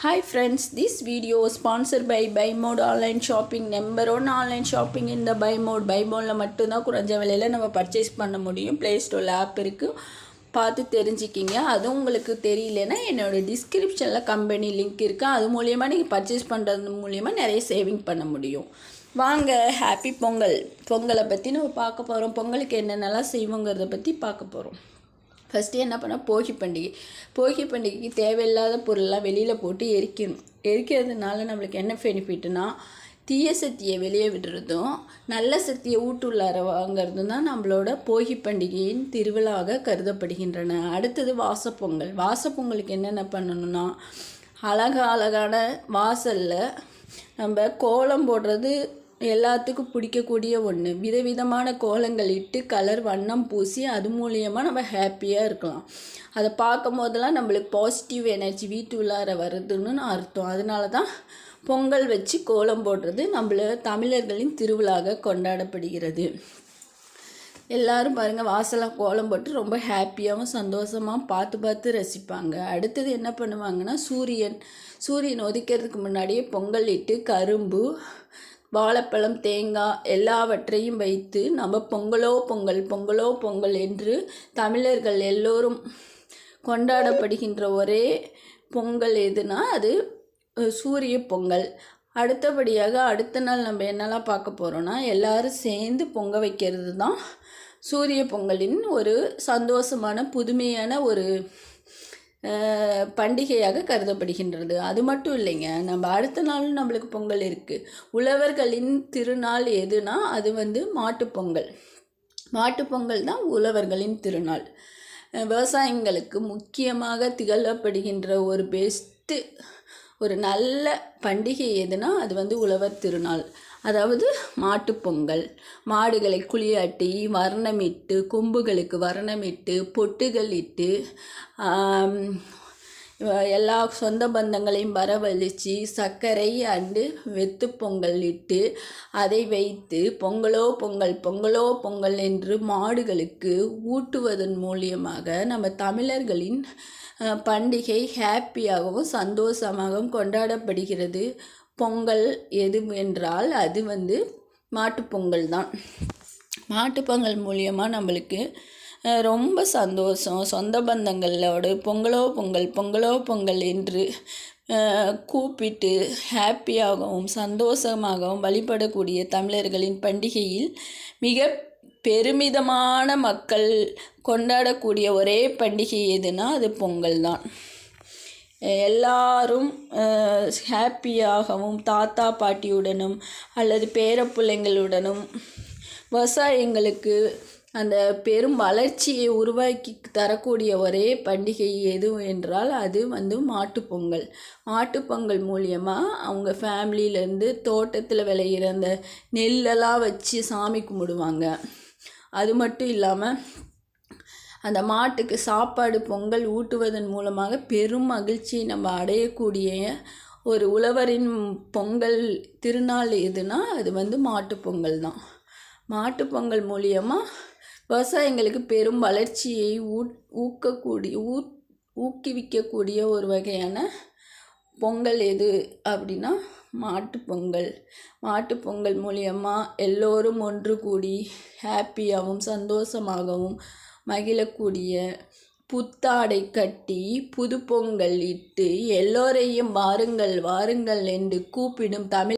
Hi friends, this video is sponsored by BuyMode Online Shopping. Number 1 online shopping in the BuyMode. BuyMode மட்டும்தான் குறைஞ்ச விலையில் நம்ம purchase பண்ண முடியும். ப்ளே ஸ்டோரில் ஆப் இருக்குது, பார்த்து தெரிஞ்சுக்கிங்க. அதுவும் உங்களுக்கு தெரியலனா என்னோடய டிஸ்கிரிப்ஷனில் கம்பெனி லிங்க் இருக்குது. அது மூலியமாக நீங்கள் பர்ச்சேஸ் பண்ணுறது மூலியமாக நிறைய சேவிங் பண்ண முடியும். வாங்க, ஹாப்பி பொங்கல். பொங்கலை பற்றி நம்ம பார்க்க போகிறோம். பொங்கலுக்கு என்னென்னலாம் செய்வோங்கிறத பற்றி பார்க்க போகிறோம். ஃபஸ்ட்டு என்ன பண்ணால் போகி பண்டிகைக்கு தேவையில்லாத பொருளெலாம் வெளியில் போட்டு எரிக்கணும். எரிக்கிறதுனால நம்மளுக்கு என்ன பெனிஃபிட்னா, தீய சக்தியை வெளியே விடுறதும் நல்ல சக்தியை ஊட்டுள்ளார வாங்கிறதும் தான் நம்மளோட போகி பண்டிகையின் திருவிழாவாக கருதப்படுகின்றன. அடுத்தது வாசப்பொங்கலுக்கு என்னென்ன பண்ணணும்னா, அழகான வாசலில் நம்ம கோலம் போடுறது எல்லாத்துக்கும் பிடிக்கக்கூடிய ஒன்று. விதவிதமான கோலங்கள் இட்டு கலர் வண்ணம் பூசி அது மூலியமாக நம்ம ஹாப்பியாக இருக்கலாம். அதை பார்க்கும் போதெல்லாம் நம்மளுக்கு பாசிட்டிவ் எனர்ஜி வீட்டு உள்ளார வருதுன்னு அர்த்தம். அதனால தான் பொங்கல் வச்சு கோலம் போடுறது தமிழர்களின் திருவிழாவாக கொண்டாடப்படுகிறது. எல்லோரும் பாருங்கள், வாசலாக கோலம் போட்டு ரொம்ப ஹாப்பியாகவும் சந்தோஷமாக பார்த்து ரசிப்பாங்க. அடுத்தது என்ன பண்ணுவாங்கன்னா, சூரியன் உதிக்கிறதுக்கு முன்னாடியே பொங்கல் இட்டு கரும்பு, வாழைப்பழம், தேங்காய் எல்லாவற்றையும் வைத்து நம்ம பொங்கலோ பொங்கல் என்று தமிழர்கள் எல்லோரும் கொண்டாடப்படுகின்ற ஒரே பொங்கல் எதுனா அது சூரிய பொங்கல். அடுத்தபடியாக அடுத்த நாள் நம்ம என்னெல்லாம் பார்க்க போகிறோன்னா, எல்லோரும் சேர்ந்து பொங்க வைக்கிறது தான் சூரிய பொங்கலின் ஒரு சந்தோஷமான புதுமையான ஒரு பண்டிகையாக கருதப்படுகின்றது. அது மட்டும் இல்லைங்க, நம்ம அடுத்த நாளும் நம்மளுக்கு பொங்கல் இருக்குது. உழவர்களின் திருநாள் எதுனா அது மாட்டுப்பொங்கல் தான் உழவர்களின் திருநாள். விவசாயிங்களுக்கு முக்கியமாக திகழப்படுகின்ற ஒரு நல்ல பண்டிகை எதுனா அது உழவர் திருநாள். அதாவது மாட்டுப்பொங்கல். மாடுகளை குளியாட்டி வர்ணமிட்டு, கொம்புகளுக்கு வர்ணமிட்டு, பொட்டுகள் இட்டு, எல்லா சொந்த பந்தங்களையும் வரவழைச்சி சர்க்கரை அண்டு வெத்து பொங்கல் இட்டு அதை வைத்து பொங்கலோ பொங்கல் என்று மாடுகளுக்கு ஊட்டுவதன் மூலியமாக நம்ம தமிழர்களின் பண்டிகை ஹாப்பியாகவும் சந்தோஷமாகவும் கொண்டாடப்படுகிறது. பொங்கல் எது என்றால் அது மாட்டுப்பொங்கல் தான். மாட்டுப்பொங்கல் மூலியமாக நம்மளுக்கு ரொம்ப சந்தோஷம். சொந்த பந்தங்களோடு பொங்கலோ பொங்கல் என்று கூப்பிட்டு ஹாப்பியாகவும் சந்தோஷமாகவும் வழிபடக்கூடிய தமிழர்களின் பண்டிகையில் மிக பெருமிதமான மக்கள் கொண்டாடக்கூடிய ஒரே பண்டிகை எதுனா அது பொங்கல் தான். எல்லாரும் ஹாப்பியாகவும் தாத்தா பாட்டியுடனும் அல்லது பேரப்பிள்ளைங்களுடனும் விவசாயிங்களுக்கு அந்த பெரும் வளர்ச்சியை உருவாக்கி தரக்கூடிய ஒரே பண்டிகை எது என்றால் அது மாட்டுப்பொங்கல் மூலியமாக அவங்க ஃபேமிலியிலேருந்து தோட்டத்தில் விளையிற அந்த நெல்லெல்லாம் வச்சு சாமி கும்பிடுவாங்க. அது மட்டும் இல்லாமல் அந்த மாட்டுக்கு சாப்பாடு பொங்கல் ஊட்டுவதன் மூலமாக பெரும் மகிழ்ச்சியை நம்ம அடையக்கூடிய ஒரு உழவரின் பொங்கல் திருநாள் எதுனா அது மாட்டுப்பொங்கல் தான். மாட்டுப்பொங்கல் மூலியமாக விவசாயிங்களுக்கு பெரும் வளர்ச்சியை ஊக்குவிக்கக்கூடிய ஒரு வகையான பொங்கல் எது அப்படின்னா மாட்டுப்பொங்கல் மூலியமாக எல்லோரும் ஒன்று கூடி ஹாப்பியாகவும் சந்தோஷமாகவும் மகிழக்கூடிய, புத்தாடை கட்டி புது பொங்கல் இட்டு எல்லோரையும் வாருங்கள் என்று கூப்பிடும் தமிழ்